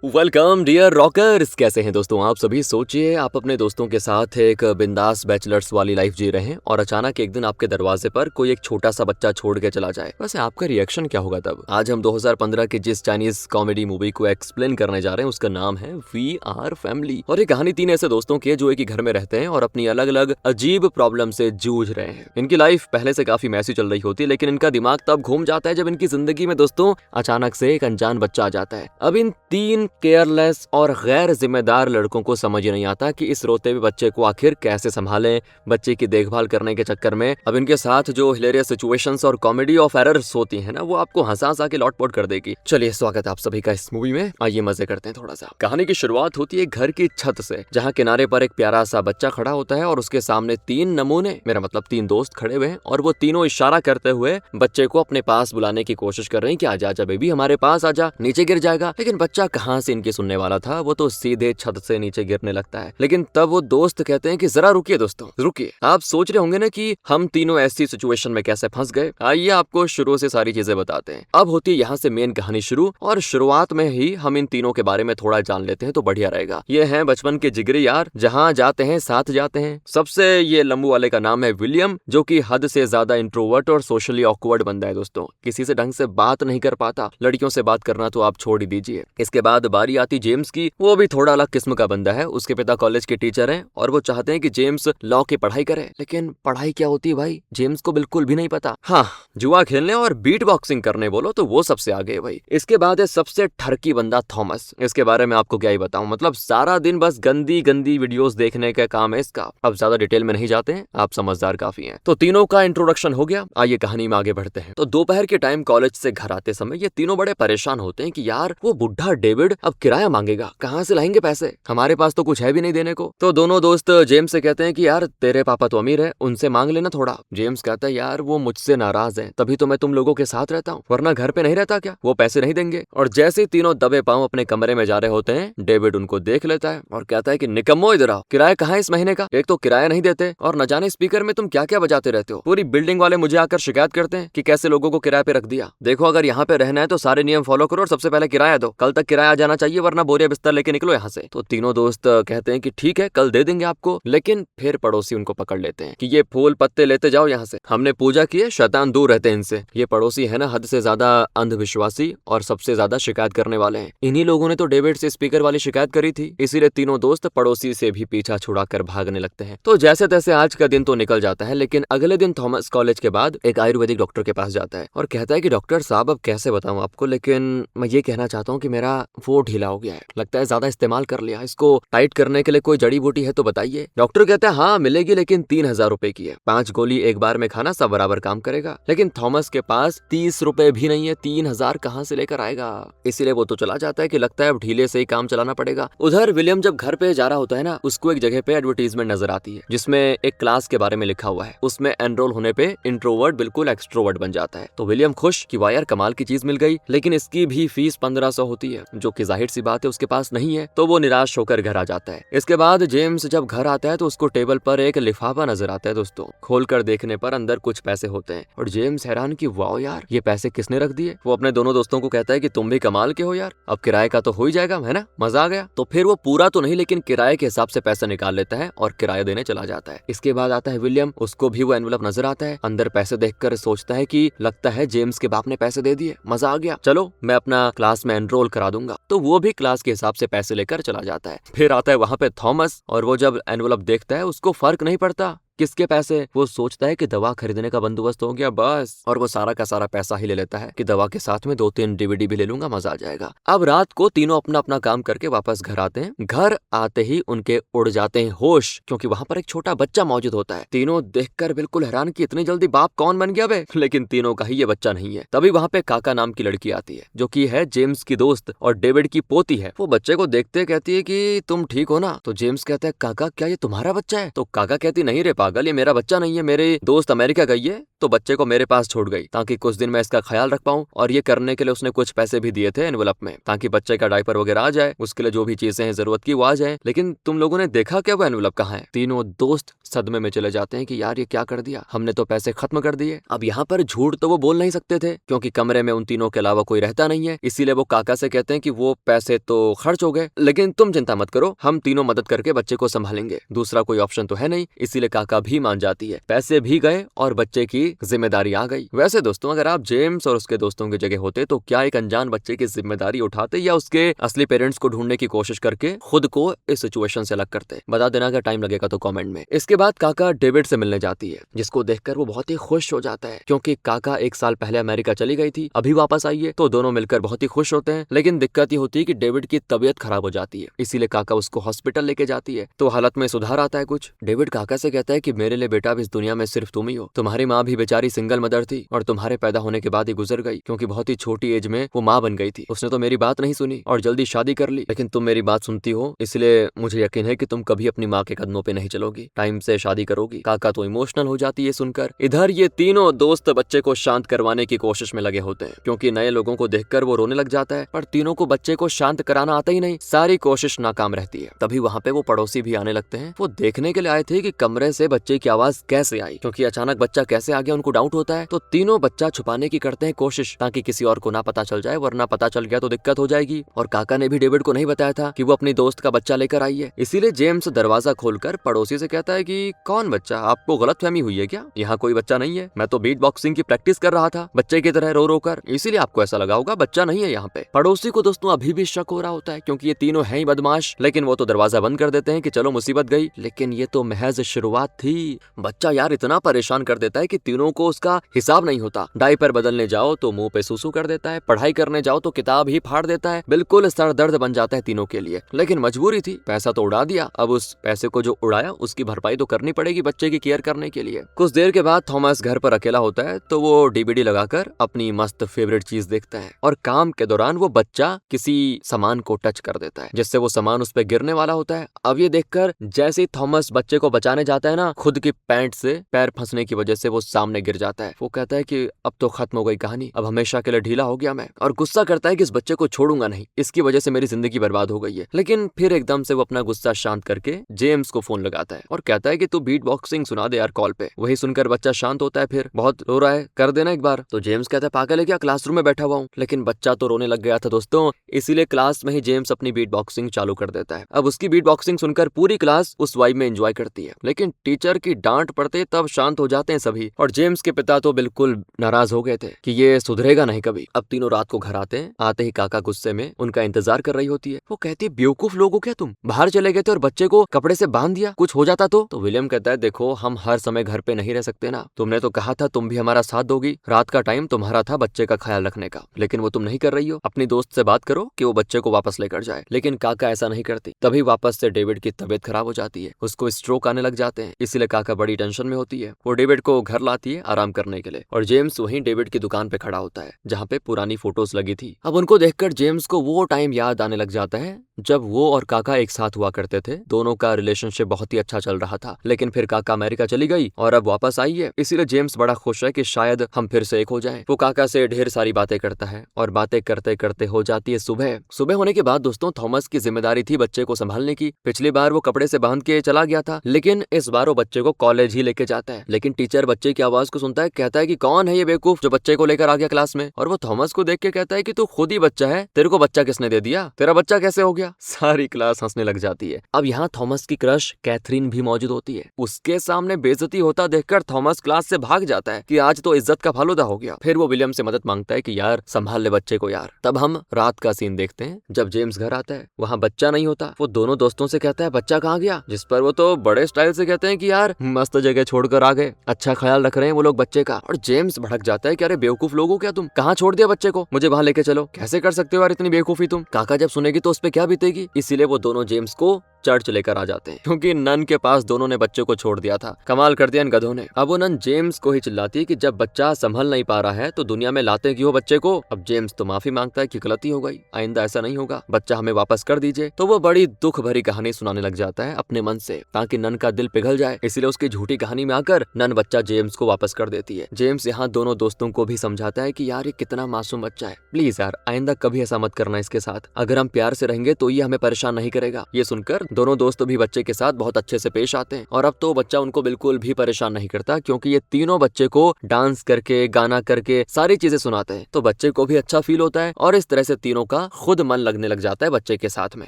Welcome dear rockers. कैसे हैं दोस्तों आप सभी। सोचिए आप अपने दोस्तों के साथ एक बिंदास बैचलर्स वाली लाइफ जी रहे हैं और अचानक एक दिन आपके दरवाजे पर कोई एक छोटा सा बच्चा छोड़ के चला जाए। वैसे आपका रिएक्शन क्या होगा तब। आज हम 2015 की जिस चाइनीज कॉमेडी मूवी को एक्सप्लेन करने जा रहे हैं उसका नाम है वी आर फैमिली। और ये कहानी 3 ऐसे दोस्तों की है जो एक ही घर में रहते हैं और अपनी अलग अलग अजीब प्रॉब्लम से जूझ रहे हैं। इनकी लाइफ पहले से काफी मैसी चल रही होती है, लेकिन इनका दिमाग तब घूम जाता है जब इनकी जिंदगी में दोस्तों अचानक से एक अनजान बच्चा आ जाता है। अब इन 3 केयरलेस और गैर जिम्मेदार लड़कों को समझ ही नहीं आता कि इस रोते हुए बच्चे को आखिर कैसे संभालें। बच्चे की देखभाल करने के चक्कर में अब इनके साथ जो हिलेरियस सिचुएशंस और कॉमेडी ऑफ एरर्स होती है ना, वो आपको हंसा हंसा के लौटपोट कर देगी। चलिए स्वागत है आप सभी का इस मूवी में। आइए मजे करते हैं थोड़ा सा। कहानी की शुरुआत होती है घर की छत से, जहाँ किनारे पर एक प्यारा सा बच्चा खड़ा होता है और उसके सामने 3 नमूने, मेरा मतलब 3 दोस्त खड़े हुए हैं और वो तीनों इशारा करते हुए बच्चे को अपने पास बुलाने की कोशिश कर रहे हैं कि आजा आजा बेबी, हमारे पास आजा, नीचे गिर जाएगा। लेकिन बच्चा कहाँ से इनकी सुनने वाला था, वो तो सीधे छत से नीचे गिरने लगता है। लेकिन तब वो दोस्त कहते हैं कि जरा रुकिए दोस्तों रुकिए। आप सोच रहे होंगे ना कि हम तीनों ऐसी सिचुएशन में कैसे फंस गए। आइए आपको शुरू से सारी चीजें बताते हैं। अब होती है यहाँ से मेन कहानी शुरू, और शुरुआत में ही हम इन तीनों के बारे में थोड़ा जान लेते हैं तो बढ़िया रहेगा। ये हैं बचपन के जिगरी यार, जहाँ जाते हैं साथ जाते हैं। सबसे ये लंबू वाले का नाम है विलियम, जो कि हद से ज्यादा इंट्रोवर्ट और सोशली ऑकवर्ड बंदा है दोस्तों। किसी से ढंग से बात नहीं कर पाता, लड़कियों से बात करना तो आप छोड़ ही दीजिए। इसके बाद बारी आती जेम्स की। वो भी थोड़ा अलग किस्म का बंदा है। उसके पिता कॉलेज के टीचर हैं और वो चाहते हैं कि जेम्स लॉ की पढ़ाई करे। लेकिन पढ़ाई क्या होती है भाई, जेम्स को बिल्कुल भी नहीं पता। हाँ, जुआ खेलने और बीट बॉक्सिंग करने बोलो तो वो सबसे आगे है भाई। इसके बाद है सबसे ठरकी बंदा थॉमस। इसके बारे में आपको क्या ही बताऊं, मतलब सारा दिन बस गंदी गंदी वीडियोस देखने का काम है इसका। अब ज्यादा डिटेल में नहीं जाते हैं, आप समझदार काफी हैं। तो तीनों का इंट्रोडक्शन हो गया, आइए कहानी में आगे बढ़ते हैं। तो दोपहर के टाइम कॉलेज से घर आते समय ये तीनों बड़े परेशान होते हैं कि यार वो बुढ़ा डेविड अब किराया मांगेगा, कहाँ से लाएंगे पैसे, हमारे पास तो कुछ है भी नहीं देने को। तो दोनों दोस्त जेम्स से कहते हैं कि यार तेरे पापा तो अमीर है, उनसे मांग लेना थोड़ा। जेम्स कहता है यार वो मुझसे नाराज है, तभी तो मैं तुम लोगों के साथ रहता हूँ, वरना घर पे नहीं रहता क्या, वो पैसे नहीं देंगे। और जैसे तीनों दबे पांव अपने कमरे में जा रहे होते हैं, डेविड उनको देख लेता है और कहता है कि निकम्मो इधर आओ, किराया कहाँ है इस महीने का, एक तो किराया नहीं देते और न जाने स्पीकर में तुम क्या क्या बजाते रहते हो। पूरी बिल्डिंग वाले मुझे आकर शिकायत करते हैं कि कैसे लोगों को किराए पे रख दिया। देखो अगर यहाँ पे रहना है तो सारे नियम फॉलो करो और सबसे पहले किराया दो, कल तक किराया आ जाना चाहिए, वरना बोरिया बिस्तर लेके निकलो यहाँ से। तो तीनों दोस्त कहते हैं कि ठीक है कल दे देंगे आपको। लेकिन फिर पड़ोसी उनको पकड़ लेते हैं कि ये फूल पत्ते लेते जाओ यहाँ से, हमने पूजा की है, शैतान दूर रहते हैं इनसे। ये पड़ोसी है ना हद से ज्यादा अंधविश्वासी और सबसे ज्यादा शिकायत करने वाले हैं। इन्हीं लोगों ने तो डेविड से स्पीकर वाली शिकायत करी थी, इसीलिए तीनों दोस्त पड़ोसी से भी पीछा छुड़ाकर भागने लगते हैं। तो जैसे तैसे आज का दिन तो निकल जाता है। लेकिन अगले दिन थॉमस कॉलेज के बाद एक आयुर्वेदिक डॉक्टर के पास जाता है और कहता है कि डॉक्टर साहब अब कैसे बताऊं आपको, लेकिन मैं ये कहना चाहता हूँ कि मेरा वो ढीला हो गया है, लगता है ज्यादा इस्तेमाल कर लिया, इसको टाइट करने के लिए कोई जड़ी बूटी है तो बताइए। डॉक्टर कहता है हाँ मिलेगी, लेकिन 3000 रुपए की है, 5 गोली एक बार में खाना, सब बराबर काम करेगा। लेकिन थॉमस के पास 30 रुपए भी नहीं है, 3000 कहाँ से लेकर आएगा। इसीलिए वो तो चला जाता है कि लगता है अब ढीले से ही काम चलाना पड़ेगा। उधर विलियम जब घर पे जा रहा होता है ना, उसको एक जगह पे एडवर्टीजमेंट नजर आती है जिसमें एक क्लास के बारे में लिखा हुआ है। उसमें एनरोल होने पे इंट्रोवर्ट बिल्कुल एक्सट्रोवर्ट बन जाता है। तो विलियम खुश कि वाह यार कमाल की चीज मिल गई, लेकिन इसकी भी फीस 1500 होती है, जो कि जाहिर सी बात है उसके पास नहीं है। तो वो निराश होकर घर आ जाता है। इसके बाद जेम्स जब घर आता है तो उसको टेबल पर एक लिफाफा नजर आता है दोस्तों। खोलकर देखने पर अंदर कुछ पैसे होते हैं और जेम्स हैरान कि वाओ यार ये पैसे किसने रख दिए। वो अपने दोनों दोस्तों को कहता है कि तुम भी कमाल के हो यार, अब किराए का तो हो ही जाएगा, है ना, मजा आ गया। तो फिर वो पूरा तो नहीं लेकिन किराए के हिसाब से पैसा निकाल लेता है और किराया देने चला जाता है। इसके बाद आता है विलियम, उसको भी वो एनवेलप नजर आता है। अंदर पैसे देखकर सोचता है कि लगता है जेम्स के बाप ने पैसे दे दिए, मजा आ गया, चलो मैं अपना क्लास में एनरोल करा दूंगा। तो वो भी क्लास के हिसाब से पैसे लेकर चला जाता है। फिर आता है वहां पे थॉमस और वो जब एनवेलप देखता है उसको फर्क नहीं पड़ता किसके पैसे, वो सोचता है कि दवा खरीदने का बंदोबस्त हो गया बस, और वो सारा का सारा पैसा ही ले लेता है कि दवा के साथ में 2-3 डीवीडी भी ले लूंगा, मजा आ जाएगा। अब रात को तीनों अपना अपना काम करके वापस घर आते हैं। घर आते ही उनके उड़ जाते हैं होश, क्योंकि वहां पर एक छोटा बच्चा मौजूद होता है। तीनों देखकर बिल्कुल हैरान कि इतनी जल्दी बाप कौन बन गया बे। लेकिन तीनों का ही ये बच्चा नहीं है। तभी वहां पे काका नाम की लड़की आती है, जो कि है जेम्स की दोस्त और डेविड की पोती है। वो बच्चे को देखते कहती है कि तुम ठीक हो ना। तो जेम्स कहता है काका क्या ये तुम्हारा बच्चा है। तो काका कहती नहीं रे पागल, ये मेरा बच्चा नहीं है, मेरे दोस्त अमेरिका गई है, तो बच्चे को मेरे पास छोड़ गई ताकि कुछ दिन मैं इसका ख्याल रख पाऊं, और ये करने के लिए उसने कुछ पैसे भी दिए थे एनवलप में, ताकि बच्चे का डायपर वगैरह आ जाए, उसके लिए जो भी चीजें हैं जरूरत की वो आ जाए। लेकिन तुम लोगों ने देखा क्या वो एनवलप कहाँ है? तीनों दोस्त सदमे में चले जाते हैं कि यार ये क्या कर दिया, हमने तो पैसे खत्म कर दिए। अब यहाँ पर झूठ तो वो बोल नहीं सकते थे क्योंकि कमरे में उन तीनों के अलावा कोई रहता नहीं है, इसीलिए वो काका से कहते हैं कि वो पैसे तो खर्च हो गए, लेकिन तुम चिंता मत करो, हम तीनों मदद करके बच्चे को संभालेंगे, दूसरा कोई ऑप्शन तो है नहीं। इसीलिए काका भी मान जाती है, पैसे भी गए और बच्चे की जिम्मेदारी आ गई। वैसे दोस्तों, अगर आप जेम्स और उसके दोस्तों की जगह होते तो क्या एक अनजान बच्चे की जिम्मेदारी उठाते या उसके असली पेरेंट्स को ढूंढने की कोशिश करके खुद को इस सिचुएशन से अलग करते? बता देना अगर टाइम लगेगा तो कमेंट में। इसके बाद काका डेविड से मिलने जाती है, जिसको देखकर वो बहुत ही खुश हो जाता है क्योंकि काका 1 साल पहले अमेरिका चली गई थी, अभी वापस आई है, तो दोनों मिलकर बहुत ही खुश होते हैं। लेकिन दिक्कत ये होती है कि डेविड की तबीयत खराब हो जाती है, इसीलिए काका उसको हॉस्पिटल लेके जाती है, तो हालत में सुधार आता है कुछ। डेविड काका से कहता है कि मेरे लिए बेटा अब इस दुनिया में सिर्फ तुम ही हो, तुम्हारी माँ भी बेचारी सिंगल मदर थी और तुम्हारे पैदा होने के बाद ही गुजर गई क्योंकि बहुत ही छोटी एज में वो माँ बन गई थी। उसने तो मेरी बात नहीं सुनी और जल्दी शादी कर ली, लेकिन तुम मेरी बात सुनती हो, इसलिए मुझे यकीन है कि तुम कभी अपनी माँ के कदमों पे नहीं चलोगी, टाइम से शादी करोगी। काका तो इमोशनल हो जाती है सुनकर। इधर ये तीनों दोस्त बच्चे को शांत करवाने की कोशिश में लगे होते हैं क्योंकि नए लोगों को देखकर वो रोने लग जाता है, पर तीनों को बच्चे को शांत कराना आता ही नहीं, सारी कोशिश नाकाम रहती है। तभी वहाँ पे वो पड़ोसी भी आने लगते हैं, वो देखने के लिए आए थे कि कमरे से बच्चे की आवाज कैसे आई, क्योंकि अचानक बच्चा कैसे आ गया उनको डाउट होता है। तो तीनों बच्चा छुपाने की करते हैं कोशिश ताकि किसी और को ना पता चल जाए, वरना पता चल गया तो दिक्कत हो जाएगी। और काका ने भी डेविड को नहीं बताया था कि वो अपनी दोस्त का बच्चा लेकर आई है, इसीलिए जेम्स दरवाजा खोलकर पड़ोसी से कहता है कि कौन बच्चा, आपको गलतफहमी हुई है क्या, यहाँ कोई बच्चा नहीं है, मैं तो बीट बॉक्सिंग की प्रैक्टिस कर रहा था बच्चे की तरह रो रो कर, इसीलिए आपको ऐसा लगा होगा, बच्चा नहीं है यहाँ पे। पड़ोसी को दोस्तों अभी भी शक हो रहा होता है क्योंकि ये तीनों हैं ही बदमाश, लेकिन वो तो दरवाजा बंद कर देते हैं कि चलो मुसीबत गई, लेकिन ये तो महज शुरुआत थी। बच्चा यार इतना परेशान कर देता है कि तीनों को उसका हिसाब नहीं होता, डायपर बदलने जाओ तो मुंह पे सूसू कर देता है, पढ़ाई करने जाओ तो किताब ही फाड़ देता है, बिल्कुल सर दर्द बन जाता है तीनों के लिए। लेकिन मजबूरी थी, पैसा तो उड़ा दिया, अब उस पैसे को जो उड़ाया उसकी भरपाई तो करनी पड़ेगी बच्चे की केयर करने के लिए। कुछ देर के बाद थॉमस घर पर अकेला होता है तो वो डीवीडी लगाकर अपनी मस्त फेवरेट चीज देखता है, और काम के दौरान वो बच्चा किसी सामान को टच कर देता है जिससे वो सामान उस पर गिरने वाला होता है। अब ये देखकर जैसे ही थॉमस बच्चे को बचाने जाता है ना, खुद की पैंट से पैर फंसने की वजह से वो सामने गिर जाता है। वो कहता है कि अब तो खत्म हो गई कहानी, अब हमेशा के लिए ढीला हो गया मैं, और गुस्सा करता है कि इस बच्चे को छोड़ूंगा नहीं, इसकी वजह से मेरी जिंदगी बर्बाद हो गई है। लेकिन फिर एकदम से वो अपना गुस्सा शांत करके जेम्स को फोन लगाता है और कहता है कि तू बीट बॉक्सिंग सुना दे यार कॉल पे। वही सुनकर बच्चा शांत होता है, फिर बहुत रो रहा है, कर देना एक बार। तो जेम्स कहता है पागल है क्या, क्लासरूम में बैठा हुआ हूँ। लेकिन बच्चा तो रोने लग गया था दोस्तों, इसीलिए क्लास में ही जेम्स अपनी बीट बॉक्सिंग चालू कर देता है। अब उसकी बीट बॉक्सिंग सुनकर पूरी क्लास उस वाइब में एंजॉय करती है, लेकिन टीचर की डांट पड़ते तब शांत हो जाते हैं सभी, और जेम्स के पिता तो बिल्कुल नाराज हो गए थे कि ये सुधरेगा नहीं कभी। अब तीनों रात को घर आते हैं, आते ही काका गुस्से में उनका इंतजार कर रही होती है। वो कहती है बेवकूफ लोगो क्या तुम, बाहर चले गए थे और बच्चे को कपड़े से बांध दिया, कुछ हो जाता तो विलियम कहता है देखो हम हर समय घर पे नहीं रह सकते ना, तुमने तो कहा था तुम भी हमारा साथ दोगी, रात का टाइम तुम्हारा था बच्चे का ख्याल रखने का, लेकिन वो तुम नहीं कर रही हो। अपनी दोस्त से बात करो कि वो बच्चे को वापस लेकर जाए। लेकिन काका ऐसा नहीं करती। तभी वापस से डेविड की तबीयत खराब हो जाती है, उसको स्ट्रोक आने लग जाते हैं, इसीलिए काका बड़ी टेंशन में होती है। वो डेविड को घर लाती है आराम करने के लिए, और जेम्स वहीं डेविड की दुकान पे खड़ा होता है जहाँ पे पुरानी फोटोज लगी थी। अब उनको देखकर जेम्स को वो टाइम याद आने लग जाता है जब वो और काका एक साथ हुआ करते थे। दोनों का रिलेशनशिप बहुत ही अच्छा चल रहा था, लेकिन फिर काका अमेरिका चली गई और अब वापस आई है, इसीलिए जेम्स बड़ा खुश है कि शायद हम फिर से एक हो जाएं। वो काका से ढेर सारी बातें करता है और बातें करते करते हो जाती है सुबह। सुबह होने के बाद दोस्तों थॉमस की जिम्मेदारी थी बच्चे को संभालने की। पिछली बार वो कपड़े से बांध के चला गया था, लेकिन इस बार वो बच्चे को कॉलेज ही लेके जाता है। लेकिन टीचर बच्चे की आवाज को सुनता है, कहता है कि कौन है ये बेवकूफ जो बच्चे को लेकर आ गया क्लास में, और वो थॉमस को देख के कहता है कि तू खुद ही बच्चा है, तेरे को बच्चा किसने दे दिया, तेरा बच्चा कैसे हो गया। सारी क्लास हंसने लग जाती है। अब यहाँ थॉमस की क्रश कैथरीन भी मौजूद होती है। उसके सामने बेइज्जती होता देखकर थॉमस क्लास से भाग जाता है कि आज तो इज्जत का फालूदा हो गया। फिर वो विलियम से मदद मांगता है कि यार संभाल ले बच्चे को यार। तब हम रात का सीन देखते हैं जब जेम्स घर आता है, वहाँ बच्चा नहीं होता। वो दोनों दोस्तों से कहता है बच्चा कहाँ गया, जिस पर वो तो बड़े स्टाइल से कहते हैं कि यार मस्त जगह छोड़कर आ गए, अच्छा ख्याल रख रहे हैं वो लोग बच्चे का। और जेम्स भड़क जाता है कि अरे बेवकूफ लोगो क्या तुम, कहाँ छोड़ दिया बच्चे को, मुझे वहाँ लेके चलो, कैसे कर सकते हो यार इतनी बेवकूफी तुम। काका जब सुनेगी तो उस पर क्या बीतेगी, इसीलिए वो दोनों जेम्स को चर्च लेकर आ जाते हैं क्योंकि नन के पास दोनों ने बच्चे को छोड़ दिया था। कमाल कर दिया इन गधों ने। अब वो नन जेम्स को ही चिल्लाती है कि जब बच्चा संभल नहीं पा रहा है तो दुनिया में लाते क्यों बच्चे को। अब जेम्स तो माफी मांगता है कि गलती हो गई, आइंदा ऐसा नहीं होगा, बच्चा हमें वापस कर दीजिए। तो वो बड़ी दुख भरी कहानी सुनाने लग जाता है अपने मन से ताकि नन का दिल पिघल जाए। इसलिए उसकी झूठी कहानी में आकर नन बच्चा जेम्स को वापस कर देती है। जेम्स यहाँ दोनों दोस्तों को भी समझाता है कि यार ये कितना मासूम बच्चा है, प्लीज यार आइंदा कभी ऐसा मत करना इसके साथ, अगर हम प्यार से रहेंगे तो ये हमें परेशान नहीं करेगा। ये सुनकर दोनों दोस्त भी बच्चे के साथ बहुत अच्छे से पेश आते हैं और अब तो बच्चा उनको बिल्कुल भी परेशान नहीं करता क्योंकि ये तीनों बच्चे को डांस करके गाना करके सारी चीजें सुनाते हैं। तो बच्चे को भी अच्छा फील होता है और इस तरह से तीनों का खुद मन लगने लग जाता है बच्चे के साथ में,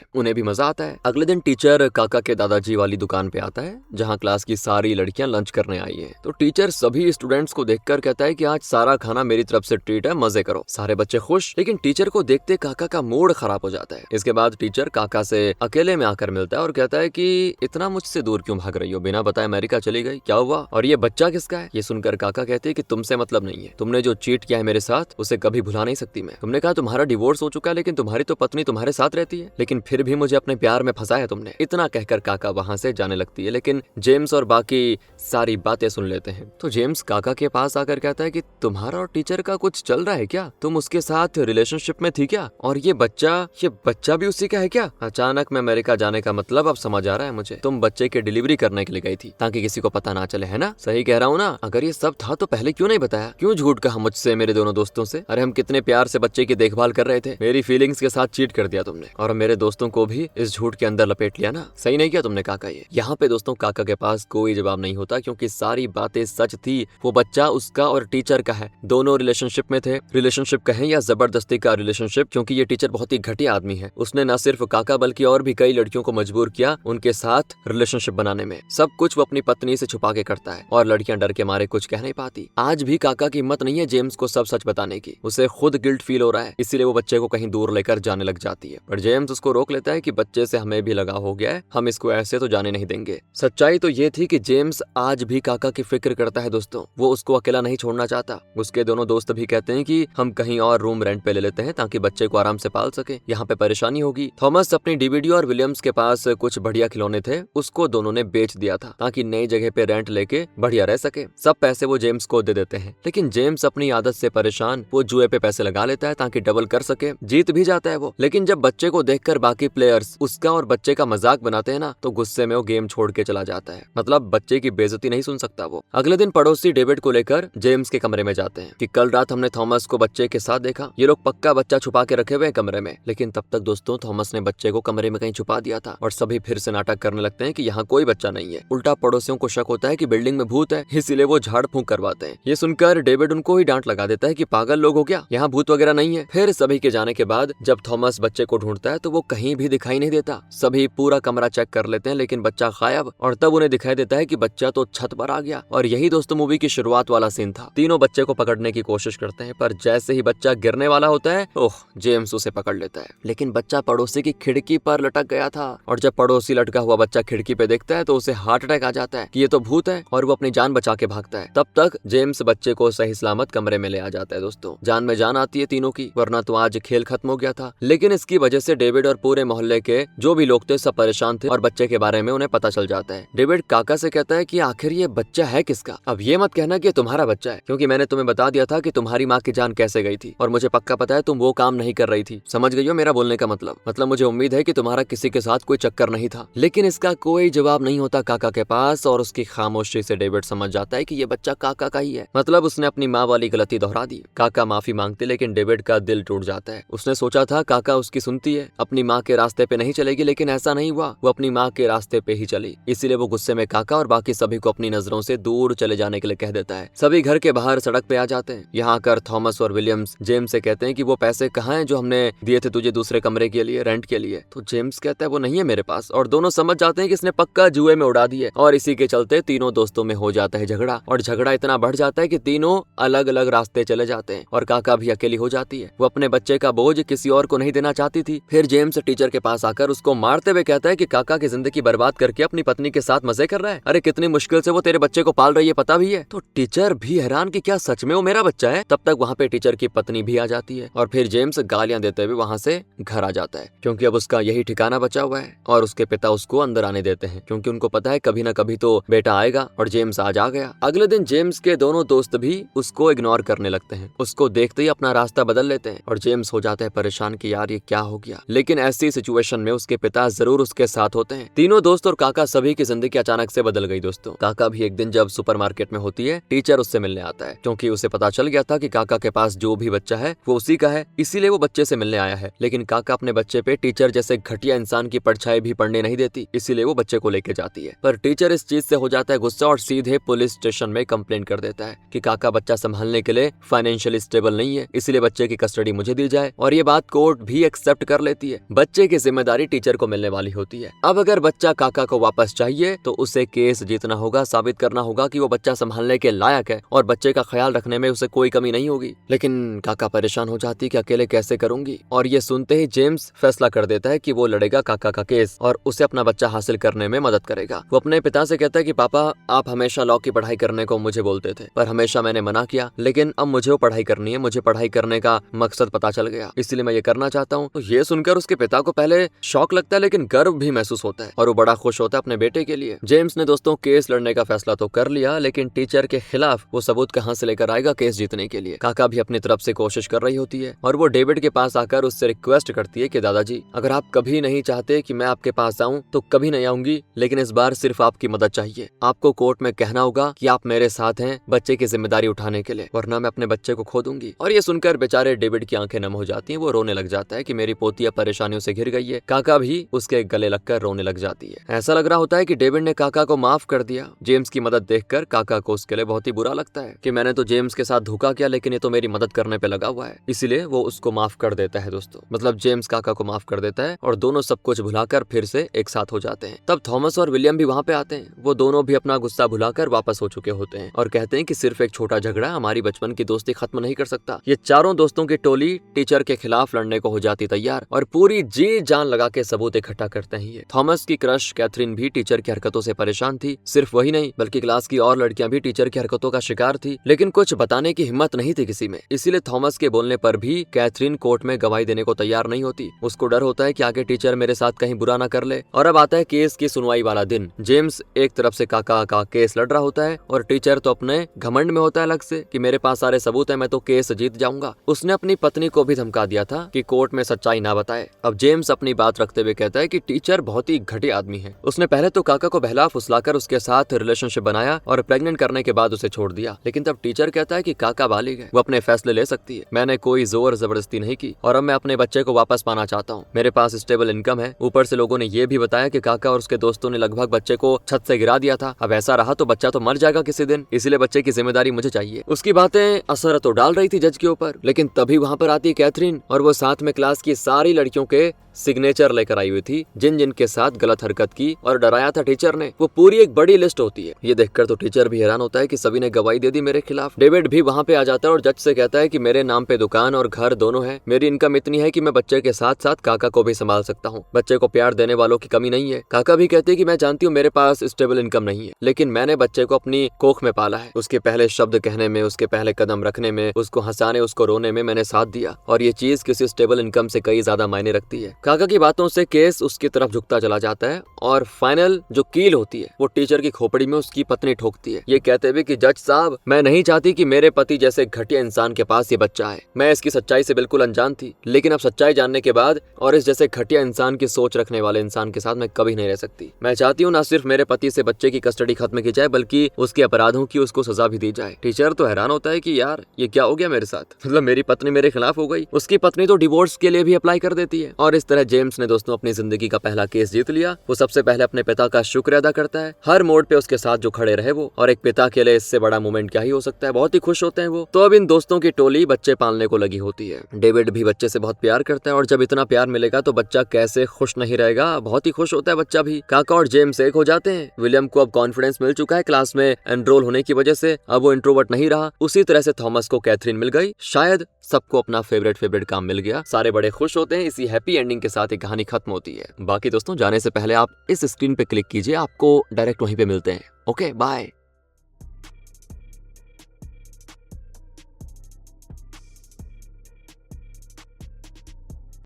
उन्हें भी मजा आता है। अगले दिन टीचर काका के दादाजी वाली दुकान पे आता है जहाँ क्लास की सारी लड़कियां लंच करने आई है। तो टीचर सभी स्टूडेंट्स को देखकर कहता है कि आज सारा खाना मेरी तरफ से ट्रीट है, मजे करो। सारे बच्चे खुश, लेकिन टीचर को देखते काका का मूड खराब हो जाता है। इसके बाद टीचर काका से अकेले में आकर मिलता है और कहता है कि इतना मुझसे दूर क्यों भाग रही हो, बिना बताए अमेरिका चली गई, क्या हुआ, और ये बच्चा किसका है। ये सुनकर काका कहते हैं कि तुमसे मतलब नहीं है, तुमने जो चीट किया है मेरे साथ उसे कभी भुला नहीं सकती मैं। तुमने कहा तुम्हारा डिवोर्स हो चुका है लेकिन तुम्हारी तो पत्नी तुम्हारे साथ रहती है, लेकिन फिर भी मुझे अपने प्यार में फंसाया तुमने। इतना कहकर काका वहां से जाने लगती है, लेकिन जेम्स और बाकी सारी बातें सुन लेते हैं। तो जेम्स काका के पास आकर कहता है कि तुम्हारा और टीचर का कुछ चल रहा है क्या, तुम उसके साथ रिलेशनशिप में थी क्या, और ये बच्चा भी उसी का है क्या। अचानक मैं अमेरिका जाने का मतलब अब समझ आ रहा है मुझे, तुम बच्चे की डिलीवरी करने के लिए गई थी ताकि किसी को पता ना चले, है ना, सही कह रहा हूँ ना। अगर ये सब था तो पहले क्यों नहीं बताया, क्यों झूठ कहा मुझसे मेरे दोनों दोस्तों से। अरे हम कितने प्यार से बच्चे की देखभाल कर रहे थे, मेरी फीलिंग्स के साथ चीट कर दिया तुमने और मेरे दोस्तों को भी इस झूठ के अंदर लपेट लिया ना, सही नहीं किया तुमने काका। ये यहाँ पे दोस्तों काका के पास कोई जवाब नहीं होता क्योंकि सारी बातें सच थी। वो बच्चा उसका और टीचर का है, दोनों रिलेशनशिप में थे। रिलेशनशिप कहें या जबरदस्ती का रिलेशनशिप, क्योंकि ये टीचर बहुत ही घटिया आदमी है। उसने न सिर्फ काका बल्कि और भी कई लड़कियों को मजबूर किया उनके साथ रिलेशनशिप बनाने में। सब कुछ वो अपनी पत्नी से छुपा के करता है और लड़कियां डर के मारे कुछ कह नहीं पाती। आज भी काका की हिम्मत नहीं है जेम्स को सब सच बताने की, उसे खुद गिल्ट फील हो रहा है, इसीलिए वो बच्चे को कहीं दूर लेकर जाने लग जाती है। पर जेम्स उसको रोक लेता है कि बच्चे से हमें भी लगाव हो गया है, हम इसको ऐसे तो जाने नहीं देंगे। सच्चाई तो ये थी कि जेम्स आज भी काका की फिक्र करता है दोस्तों, वो उसको अकेला नहीं छोड़ना चाहता। उसके दोनों दोस्त भी कहते हैं कि हम कहीं और रूम रेंट पे ले लेते हैं ताकि बच्चे को आराम से पाल सके, यहाँ पे परेशानी होगी। थॉमस अपनी डीवीडी और विलियम्स के पास कुछ बढ़िया खिलौने थे, उसको दोनों ने बेच दिया था ताकि नई जगह पे रेंट लेके बढ़िया रह सके। सब पैसे वो जेम्स को दे देते हैं, लेकिन जेम्स अपनी आदत से परेशान वो जुए पे पैसे लगा लेता है ताकि डबल कर सके। जीत भी जाता है वो, लेकिन जब बच्चे को देखकर बाकी प्लेयर्स उसका और बच्चे का मजाक बनाते हैं ना, तो गुस्से में वो गेम छोड़ के चला जाता है। मतलब बच्चे की बेइज्जती नहीं सुन सकता वो। अगले दिन पड़ोसी डेविड को लेकर जेम्स के कमरे में जाते हैं कि कल रात हमने थॉमस को बच्चे के साथ देखा, ये लोग पक्का बच्चा छुपा के रखे हुए हैं कमरे में। लेकिन तब तक दोस्तों थॉमस ने बच्चे को कमरे में कहीं छुपा दिया था और सभी फिर से नाटक करने लगते हैं कि यहाँ कोई बच्चा नहीं है। उल्टा पड़ोसियों को शक होता है कि बिल्डिंग में भूत है, इसीलिए वो झाड़ फूंक करवाते हैं। ये सुनकर डेविड उनको ही डांट लगा देता है कि पागल लोग हो क्या, यहाँ भूत वगैरह नहीं है। फिर सभी के जाने के बाद जब थॉमस बच्चे को ढूंढता है तो वो कहीं भी दिखाई नहीं देता। सभी पूरा कमरा चेक कर लेते हैं लेकिन बच्चा गायब, और तब उन्हें दिखाई देता है कि बच्चा तो छत पर आ गया। और यही दोस्तों मूवी की शुरुआत वाला सीन था। तीनों बच्चे को पकड़ने की कोशिश करते हैं, पर जैसे ही बच्चा गिरने वाला होता है, ओह, जेम्स उसे पकड़ लेता है। लेकिन बच्चा पड़ोसी की खिड़की पर लटक गया था, और जब पड़ोसी लटका हुआ बच्चा खिड़की पे देखता है तो उसे हार्ट अटैक आ जाता है कि ये तो भूत है, और वो अपनी जान बचा के भागता है। तब तक जेम्स बच्चे को सही सलामत कमरे में ले आ जाता है। दोस्तों जान में जान आती है तीनों की, वरना तो आज खेल खत्म हो गया था। लेकिन इसकी वजह से डेविड और पूरे मोहल्ले के जो भी लोग थे सब परेशान थे और बच्चे के बारे में उन्हें पता चल जाता है। डेविड काका से कहता है कि आखिर ये बच्चा है किसका। अब ये मत कहना कि तुम्हारा बच्चा है, क्योंकि मैंने तुम्हें बता दिया था कि तुम्हारी माँ की जान कैसे गई थी, और मुझे पक्का पता है तुम वो काम नहीं कर रही थी। समझ गई हो मेरा बोलने का मतलब मुझे उम्मीद है कि तुम्हारा किसी के साथ कोई चक्कर नहीं था। लेकिन इसका कोई जवाब नहीं होता काका के पास, और उसकी खामोशी से डेविड समझ जाता है कि ये बच्चा काका का ही है। मतलब उसने अपनी माँ वाली गलती दोहरा दी। काका माफी मांगते, लेकिन डेविड का दिल टूट जाता है। उसने सोचा था काका उसकी सुनती है, अपनी माँ के रास्ते पे नहीं चलेगी, लेकिन ऐसा नहीं हुआ, वो अपनी माँ के रास्ते पे ही चली। इसीलिए वो गुस्से में काका और बाकी सभी को अपनी नजरों से दूर चले जाने के लिए कह देता है। सभी घर के बाहर सड़क पे आ जाते हैं। यहाँ आकर थॉमस और विलियम्स जेम्स से कहते हैं कि वो पैसे कहाँ हैं जो हमने दिए थे तुझे दूसरे कमरे के लिए, रेंट के लिए। तो जेम्स कहता है वो नहीं है मेरे पास, और दोनों समझ जाते हैं कि इसने पक्का जुए में उड़ा दी है, और इसी के चलते तीनों दोस्तों में हो जाता है झगड़ा, और झगड़ा इतना बढ़ जाता है कि तीनों अलग अलग रास्ते चले जाते हैं, और काका भी अकेली हो जाती है। वो अपने बच्चे का बोझ किसी और को नहीं देना चाहती थी। फिर जेम्स टीचर के पास आकर उसको मारते हुए कहता है कि काका की जिंदगी बर्बाद करके अपनी पत्नी के साथ मजे कर रहा है। अरे कितनी मुश्किल से वो तेरे बच्चे को पाल रही है, पता भी है। तो टीचर भी हैरान कि क्या सच में वो मेरा बच्चा है। तब तक वहाँ पे टीचर की पत्नी भी आ जाती है, और फिर जेम्स गालियां देते हुए वहाँ से घर आ जाता है, क्योंकि अब उसका यही ठिकाना बचा हुआ है। और उसके पिता उसको अंदर आने देते हैं क्योंकि उनको पता है कभी ना कभी तो बेटा आएगा, और जेम्स आज आ गया। अगले दिन जेम्स के दोनों दोस्त भी उसको इग्नोर करने लगते हैं, उसको देखते ही अपना रास्ता बदल लेते हैं और जेम्स हो जाता है परेशान कि यार ये क्या हो गया। लेकिन ऐसी सिचुएशन में उसके पिता जरूर उसके साथ होते हैं। तीनों दोस्त और काका सभी की जिंदगी अचानक से बदल गई दोस्तों। काका भी एक दिन जब सुपरमार्केट में होती है, टीचर उससे मिलने आता है क्योंकि उसे पता चल गया था कि काका के पास जो भी बच्चा है वो उसी का है, इसीलिए वो बच्चे से मिलने आया है। लेकिन काका अपने बच्चे पे टीचर जैसे घटिया इंसान की परछाई भी पड़ने नहीं देती, इसीलिए वो बच्चे को लेके जाती है। पर टीचर इस चीज से हो जाता है गुस्सा और सीधे पुलिस स्टेशन में कंप्लेंट कर देता है कि काका बच्चा संभालने के लिए फाइनेंशियली स्टेबल नहीं है, इसलिए बच्चे की कस्टडी मुझे दी जाए। और ये बात कोर्ट भी एक्सेप्ट कर लेती है। बच्चे की जिम्मेदारी टीचर को मिलने वाली होती है। अब अगर बच्चा काका को वापस चाहिए तो उसे केस जीतना होगा, साबित करना होगा कि वो बच्चा संभालने के लायक है और बच्चे का ख्याल रखने में उसे कोई कमी नहीं होगी। लेकिन काका परेशान हो जाती कि अकेले कैसे करूंगी, और ये सुनते ही जेम्स फैसला कर देता है कि वो लड़ेगा काका का केस और उसे अपना बच्चा हासिल करने में मदद करेगा। वो अपने पिता से कहता है कि पापा आप हमेशा लॉ की पढ़ाई करने को मुझे बोलते थे, पर हमेशा मैंने मना किया, लेकिन अब मुझे वो पढ़ाई करनी है, मुझे पढ़ाई करने का मकसद पता चल गया, इसलिए मैं ये करना चाहता हूँ। तो ये सुनकर उसके पिता को पहले शौक लगता है लेकिन गर्व भी महसूस होता है और वो बड़ा खुश होता है अपने बेटे के लिए। जेम्स ने दोस्तों केस लड़ने का फैसला तो कर लिया, लेकिन टीचर के खिलाफ वो सबूत कहाँ से लेकर आएगा केस जीतने के लिए। काका भी अपनी तरफ से कोशिश कर रही होती है और वो डेविड के पास आकर उससे रिक्वेस्ट करती है कि दादाजी अगर आप कभी नहीं चाहते कि मैं आपके पास आऊं तो कभी नहीं आऊंगी, लेकिन इस बार सिर्फ आपकी मदद चाहिए। आपको कोर्ट में कहना होगा कि आप मेरे साथ हैं बच्चे की जिम्मेदारी उठाने के लिए, वरना मैं अपने बच्चे को खो दूंगी। और ये सुनकर बेचारे डेविड की आंखें नम हो जाती हैं, वो रोने लग जाता है कि मेरी पोती अब परेशानियों से घिर गई है। काका भी उसके गले लगकर रोने लग जाती है। ऐसा लग रहा होता है कि डेविड ने काका को माफ कर दिया। जेम्स की मदद देखकर काका को उसके लिए बहुत ही बुरा लगता है कि मैंने तो जेम्स के साथ धोखा किया, लेकिन ये तो मेरी मदद करने पे लगा हुआ है, इसीलिए वो उसको माफ कर देता है दोस्तों। मतलब जेम्स काका को माफ कर देता है और दोनों सब कुछ भुलाकर फिर से एक साथ हो जाते हैं। तब थॉमस और विलियम भी वहाँ पे आते हैं। वो दोनों भी अपना गुस्सा भुलाकर वापस हो चुके होते हैं और कहते हैं कि सिर्फ एक छोटा झगड़ा हमारी बचपन की दोस्ती खत्म नहीं कर सकता। ये चारों दोस्तों की टोली टीचर के खिलाफ लड़ने को हो जाती तैयार और पूरी जी जान लगा के सबूत इकट्ठा करते हैं। ये थॉमस की क्रश कैथरीन भी टीचर की हरकतों से परेशान थी। सिर्फ वही नहीं बल्कि क्लास की और लड़कियां भी टीचर की हरकतों का शिकार थी, लेकिन कुछ बताने की हिम्मत नहीं थी किसी में। इसीलिए थॉमस के बोलने पर भी कैथरीन कोर्ट में गवाही देने को तैयार नहीं होती। उसको डर होता है कि आगे टीचर मेरे साथ कहीं बुरा ना कर ले। और अब आता है केस की सुनवाई वाला दिन। जेम्स एक तरफ से काका का केस लड़ रहा होता है और टीचर तो अपने घमंड में होता है अलग से कि मेरे पास सारे सबूत है, मैं तो केस जीत जाऊंगा। उसने अपनी पत्नी को भी धमका दिया था कि कोर्ट में सच्चाई ना बताए। अब जेम्स अपनी बात रखते हुए कहता है कि टीचर बहुत ही घटिया आदमी है। उसने पहले तो काका को बहला फुसलाकर उसके साथ रिलेशनशिप बनाया और प्रेग्नेंट करने के बाद उसे छोड़ दिया, लेकिन तब टीचर कहता है कि काका बालिग है, वो अपने फैसले ले सकती है, मैंने कोई जोर जबरदस्ती नहीं की और अब मैं अपने बच्चे को वापस पाना चाहता हूँ। मेरे पास स्टेबल इनकम है, ऊपर से लोगों ने ये भी बताया कि काका और उसके दोस्तों ने लगभग बच्चे को छत से गिरा दिया था। अब ऐसा रहा तो बच्चा तो मर जाएगा किसी दिन, इसलिए बच्चे की जिम्मेदारी मुझे चाहिए। उसकी बातें असर तो डाल रही थी जज के ऊपर, लेकिन तभी वहाँ पर आती है कैथरीन और वो साथ में क्लास की सारी लड़कियों के सिग्नेचर लेकर आई हुई थी जिन जिन के साथ गलत हरकत की और डराया था टीचर ने। वो पूरी एक बड़ी लिस्ट होती है। ये देखकर तो टीचर भी हैरान होता है कि सभी ने गवाही दे दी मेरे खिलाफ। डेविड भी वहाँ पे आ जाता है और जज से कहता है कि मेरे नाम पे दुकान और घर दोनों है, मेरी इनकम इतनी है कि मैं बच्चे के साथ साथ काका को भी संभाल सकता हूँ, बच्चे को प्यार देने वालों की कमी नहीं है। काका भी कहते हैं कि मैं जानती हूँ मेरे पास स्टेबल इनकम नहीं है, लेकिन मैंने बच्चे को अपनी कोख में पाला है। उसके पहले शब्द कहने में, उसके पहले कदम रखने में, उसको हंसाने, उसको रोने में मैंने साथ दिया और ये चीज किसी स्टेबल इनकम से कई ज्यादा मायने रखती है। काका की बातों से केस उसकी तरफ झुकता चला जाता है और फाइनल जो कील होती है वो टीचर की खोपड़ी में उसकी पत्नी ठोकती है, ये कहते हुए कि जज साहब मैं नहीं चाहती कि मेरे पति जैसे घटिया इंसान के पास ये बच्चा है। मैं इसकी सच्चाई से बिल्कुल अनजान थी, लेकिन अब सच्चाई जानने के बाद और इस जैसे घटिया इंसान की सोच रखने वाले इंसान के साथ मैं कभी नहीं रह सकती। मैं चाहती हूँ ना सिर्फ मेरे पति से बच्चे की कस्टडी खत्म की जाए बल्कि उसके अपराधों की उसको सजा भी दी जाए। टीचर तो हैरान होता है कि यार ये क्या हो गया मेरे साथ, मतलब मेरी पत्नी मेरे खिलाफ हो गई। उसकी पत्नी तो डिवोर्स के लिए भी अप्लाई कर देती है और इस तरह जेम्स ने दोस्तों अपनी जिंदगी का पहला केस जीत लिया। वो सबसे पहले अपने पिता का शुक्र अदा करता है, हर मोड़ पे उसके साथ जो खड़े रहे वो, और एक पिता के लिए इससे बड़ा मोमेंट क्या ही हो सकता है। बहुत ही खुश होते हैं वो। तो अब इन दोस्तों की टोली बच्चे पालने को लगी होती है। डेविड भी बच्चे से बहुत प्यार करता है और जब इतना प्यार मिलेगा तो बच्चा कैसे खुश नहीं रहेगा, बहुत ही खुश होता है बच्चा भी। काका और जेम्स एक हो जाते हैं। विलियम को अब कॉन्फिडेंस मिल चुका है क्लास में एनरोल होने की वजह से, अब वो इंट्रोवर्ट नहीं रहा। उसी तरह से थॉमस को कैथरीन मिल गई, शायद सबको अपना फेवरेट काम मिल गया। सारे बड़े खुश होते हैं। इसी हैप्पी एंडिंग के साथ एक कहानी खत्म होती है। बाकी दोस्तों जाने से पहले आप इस स्क्रीन पे क्लिक कीजिए, आपको डायरेक्ट वहीं पे मिलते हैं। Okay bye.